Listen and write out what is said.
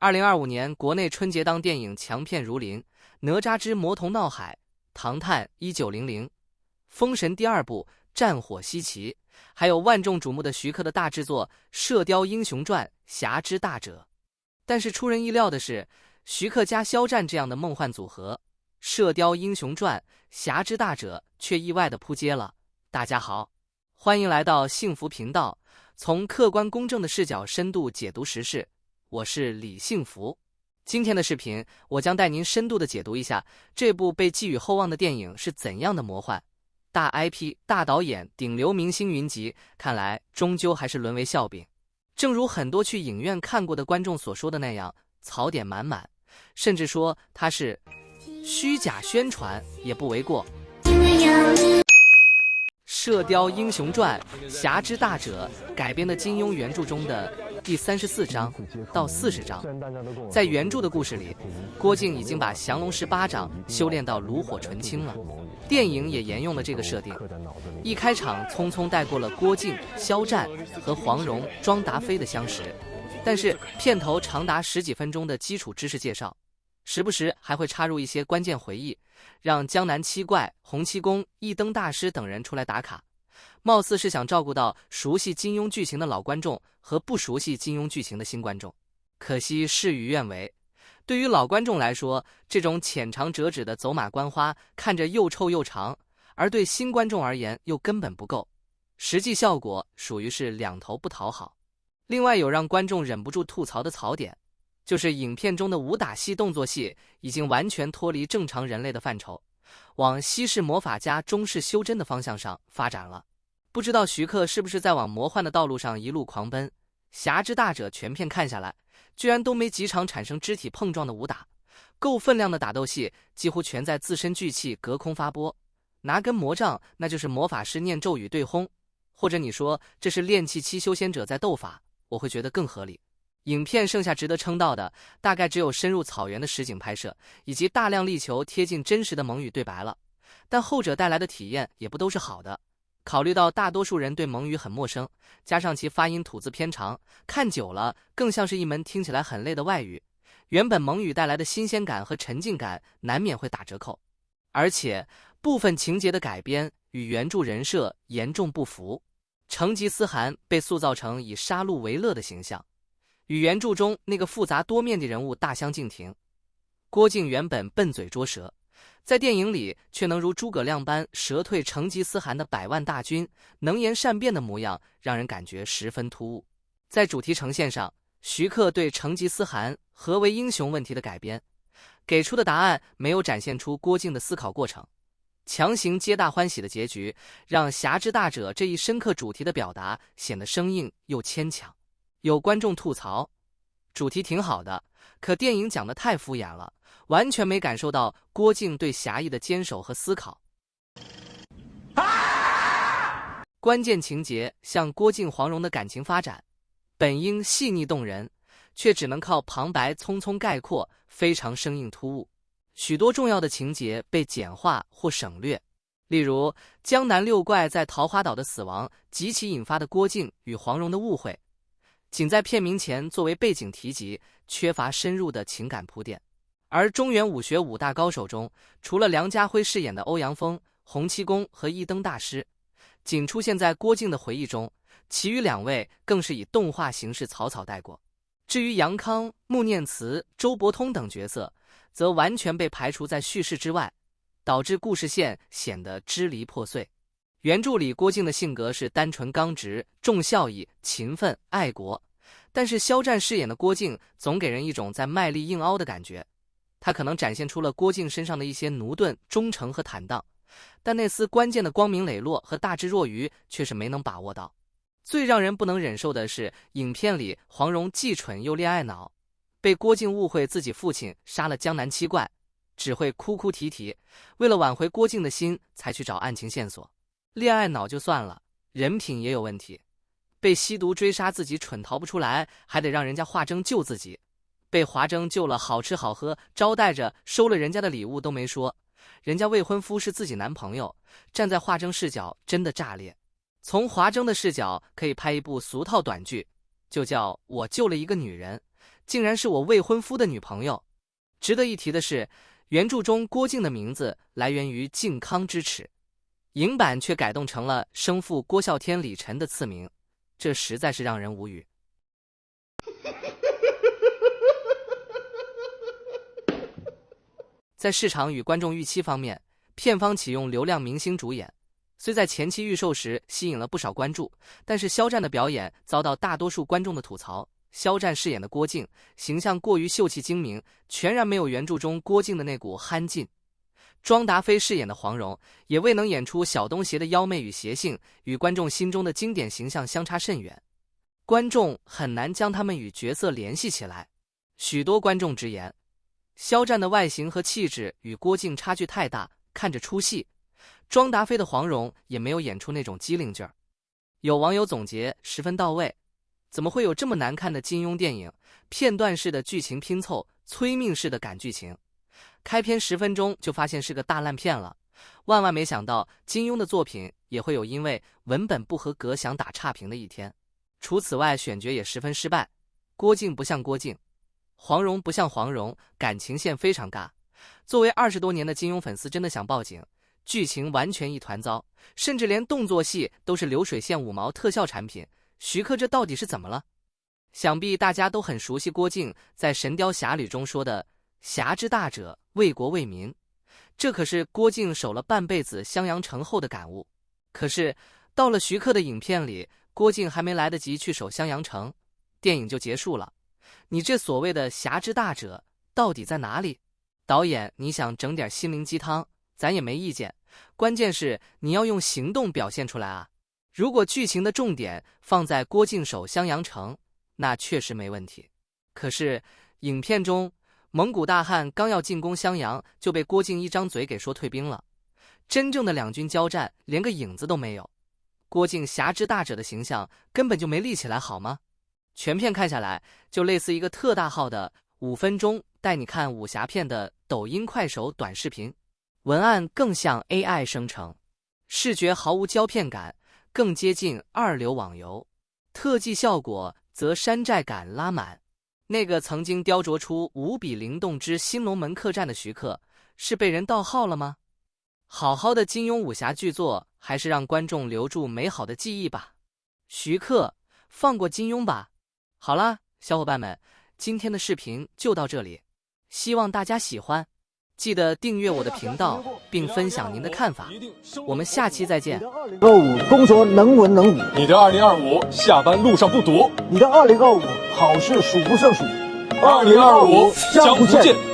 2025年国内春节档电影强片如林，哪吒之魔童闹海、唐探1900、封神第2部战火西岐，还有万众瞩目的徐克的大制作《射雕英雄传：侠之大者》。但是出人意料的是，徐克加肖战这样的梦幻组合，《射雕英雄传：侠之大者》却意外的扑街了。大家好，欢迎来到幸福频道，从客观公正的视角深度解读时事，我是李幸福。今天的视频，我将带您深度的解读一下这部被寄予厚望的电影是怎样的魔幻。大 IP、大导演、顶流明星云集，看来终究还是沦为笑柄。正如很多去影院看过的观众所说的那样，槽点满满，甚至说它是虚假宣传也不为过。《射雕英雄传：侠之大者》改编的金庸原著中的第34章到40章，在原著的故事里，郭靖已经把降龙18掌修炼到炉火纯青了。电影也沿用了这个设定，一开场匆匆带过了郭靖、肖战和黄蓉、庄达菲的相识，但是片头长达10几分钟的基础知识介绍，时不时还会插入一些关键回忆，让江南七怪、洪七公、一灯大师等人出来打卡，貌似是想照顾到熟悉金庸剧情的老观众和不熟悉金庸剧情的新观众。可惜事与愿违，对于老观众来说，这种浅尝辄止的走马观花看着又臭又长，而对新观众而言又根本不够，实际效果属于是两头不讨好。另外有让观众忍不住吐槽的槽点，就是影片中的武打戏、动作戏已经完全脱离正常人类的范畴，往西式魔法加中式修真的方向上发展了。不知道徐克是不是在往魔幻的道路上一路狂奔？侠之大者全片看下来，居然都没几场产生肢体碰撞的武打，够分量的打斗戏几乎全在自身巨气隔空发波。拿根魔杖，那就是魔法师念咒语对轰，或者你说这是炼气期修仙者在斗法，我会觉得更合理。影片剩下值得称道的，大概只有深入草原的实景拍摄，以及大量力求贴近真实的蒙语对白了。但后者带来的体验也不都是好的。考虑到大多数人对蒙语很陌生，加上其发音吐字偏长，看久了更像是一门听起来很累的外语，原本蒙语带来的新鲜感和沉浸感难免会打折扣。而且部分情节的改编与原著人设严重不符，成吉思汗被塑造成以杀戮为乐的形象，与原著中那个复杂多面的人物大相径庭。郭靖原本笨嘴拙舌，在电影里却能如诸葛亮般折退成吉思汗的100万大军，能言善辩的模样让人感觉十分突兀。在主题呈现上，徐克对成吉思汗何为英雄问题的改编，给出的答案没有展现出郭靖的思考过程，强行皆大欢喜的结局让侠之大者这一深刻主题的表达显得生硬又牵强。有观众吐槽，主题挺好的，可电影讲得太敷衍了，完全没感受到郭靖对侠义的坚守和思考。关键情节像郭靖黄蓉的感情发展，本应细腻动人，却只能靠旁白匆匆概括，非常生硬突兀。许多重要的情节被简化或省略，例如江南六怪在桃花岛的死亡及其引发的郭靖与黄蓉的误会，仅在片名前作为背景提及，缺乏深入的情感铺垫。而中原武学5大高手中，除了梁家辉饰演的欧阳锋、洪七公和一灯大师仅出现在郭靖的回忆中，其余2位更是以动画形式草草带过。至于杨康、穆念慈、周伯通等角色，则完全被排除在叙事之外，导致故事线显得支离破碎。原著里郭靖的性格是单纯刚直、重孝义、勤奋、爱国，但是肖战饰演的郭靖总给人一种在卖力硬凹的感觉。他可能展现出了郭靖身上的一些驽钝、忠诚和坦荡，但那丝关键的光明磊落和大智若愚却是没能把握到。最让人不能忍受的是，影片里黄蓉既蠢又恋爱脑，被郭靖误会自己父亲杀了江南七怪，只会哭哭啼啼，为了挽回郭靖的心才去找案情线索。恋爱脑就算了，人品也有问题，被吸毒追杀自己蠢逃不出来，还得让人家华筝救自己，被华筝救了好吃好喝，招待着收了人家的礼物都没说，人家未婚夫是自己男朋友，站在华筝视角真的炸裂。从华筝的视角可以拍一部俗套短剧，就叫我救了一个女人，竟然是我未婚夫的女朋友。值得一提的是，原著中郭靖的名字来源于靖康之耻，影版却改动成了生父郭啸天李晨的次名，这实在是让人无语。在市场与观众预期方面，片方启用流量明星主演，虽在前期预售时吸引了不少关注，但是肖战的表演遭到大多数观众的吐槽。肖战饰演的郭靖形象过于秀气精明，全然没有原著中郭靖的那股憨劲。庄达菲饰演的黄蓉也未能演出小东邪的妖媚与邪性，与观众心中的经典形象相差甚远，观众很难将他们与角色联系起来。许多观众直言，肖战的外形和气质与郭靖差距太大，看着出戏。庄达菲的黄蓉也没有演出那种机灵劲儿。有网友总结十分到位，怎么会有这么难看的金庸电影？片段式的剧情拼凑，催命式的赶剧情，开篇10分钟就发现是个大烂片了。万万没想到，金庸的作品也会有因为文本不合格想打差评的一天。除此外，选角也十分失败，郭靖不像郭靖，黄蓉不像黄蓉，感情线非常尬。作为20多年的金庸粉丝，真的想报警。剧情完全一团糟，甚至连动作戏都是流水线5毛特效产品。徐克这到底是怎么了？想必大家都很熟悉郭靖在《神雕侠侣》中说的“侠之大者，为国为民”，这可是郭靖守了半辈子襄阳城后的感悟。可是到了徐克的影片里，郭靖还没来得及去守襄阳城，电影就结束了。你这所谓的侠之大者到底在哪里？导演，你想整点心灵鸡汤，咱也没意见，关键是你要用行动表现出来啊！如果剧情的重点放在郭靖守襄阳城，那确实没问题。可是影片中，蒙古大汉刚要进攻襄阳，就被郭靖一张嘴给说退兵了。真正的两军交战，连个影子都没有。郭靖侠之大者的形象根本就没立起来，好吗？全片看下来，就类似一个特大号的5分钟带你看武侠片的抖音快手短视频，文案更像 AI 生成，视觉毫无胶片感，更接近二流网游，特技效果则山寨感拉满。那个曾经雕琢出无比灵动之新龙门客栈的徐克，是被人盗号了吗？好好的金庸武侠巨作，还是让观众留住美好的记忆吧。徐克，放过金庸吧。好啦，小伙伴们，今天的视频就到这里，希望大家喜欢。记得订阅我的频道，并分享您的看法。我们下期再见。2025工作能文能武，你的2025下班路上不堵，你的2025好事数不胜数。2025江湖见。